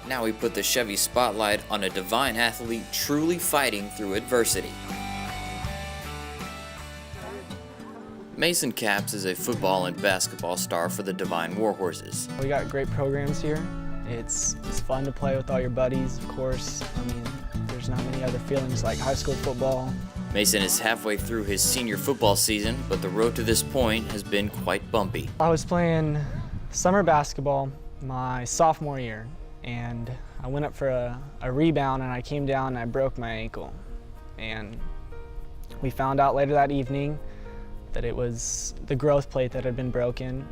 Now we put the Chevy spotlight on a Divine athlete truly fighting through adversity. Mason Capps is a football and basketball star for the Divine Warhorses. We got great programs here. It's fun to play with all your buddies, of course. I mean, there's not many other feelings like high school football. Mason is halfway through his senior football season, but the road to this point has been quite bumpy. I was playing summer basketball my sophomore year, and I went up for a rebound and I came down and I broke my ankle. And we found out later that evening that it was the growth plate that had been broken,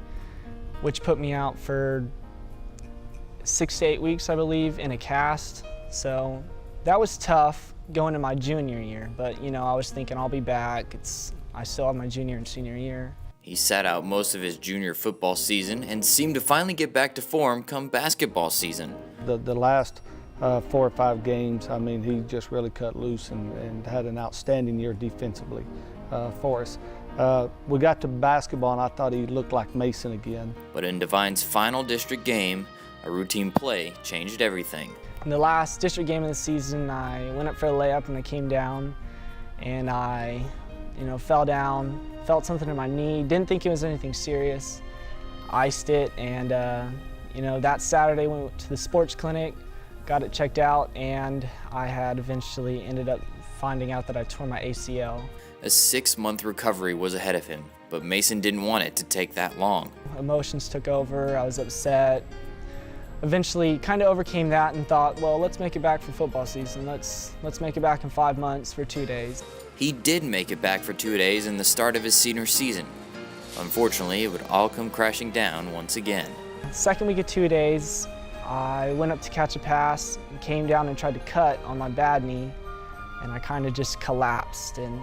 which put me out for 6 to 8 weeks, I believe, in a cast. So that was tough going to my junior year, but you know, I was thinking I'll be back. I still have my junior and senior year. He sat out most of his junior football season and seemed to finally get back to form come basketball season. The last 4 or 5 games, I mean, he just really cut loose and had an outstanding year defensively for us. We got to basketball and I thought he looked like Mason again. But in Divine's final district game, a routine play changed everything. In the last district game of the season, I went up for a layup and I came down and I fell down, felt something in my knee, didn't think it was anything serious, iced it, and that Saturday we went to the sports clinic, got it checked out, and I had eventually ended up finding out that I tore my ACL. A 6-month recovery was ahead of him, but Mason didn't want it to take that long. Emotions took over, I was upset. Eventually kind of overcame that and thought, well, let's make it back for football season. Let's make it back in 5 months for 2 days. He did make it back for 2 days in the start of his senior season. Unfortunately, it would all come crashing down once again. Second week of 2 days, I went up to catch a pass and came down and tried to cut on my bad knee, and I kind of just collapsed. And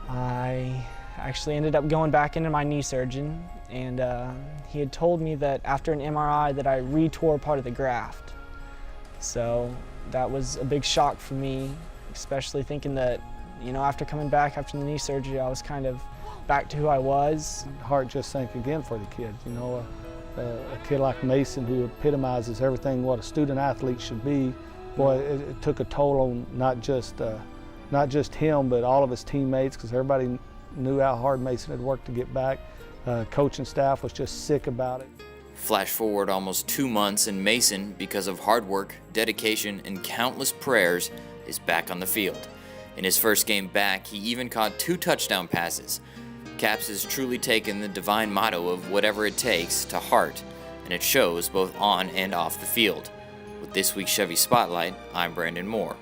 I actually ended up going back into my knee surgeon, and he had told me that after an MRI that I re-tore part of the graft. So that was a big shock for me, especially thinking that, after coming back after the knee surgery, I was kind of back to who I was. Heart just sank again for the kid. A kid like Mason, who epitomizes everything what a student athlete should be. Boy, it took a toll on not just him, but all of his teammates, because everybody knew how hard Mason had worked to get back. Coaching staff was just sick about it. Flash forward almost 2 months, and Mason, because of hard work, dedication, and countless prayers, is back on the field. In his first game back, he even caught 2 touchdown passes. Capps has truly taken the Divine motto of whatever it takes to heart, and it shows both on and off the field. With this week's Chevy Spotlight, I'm Brandon Moore.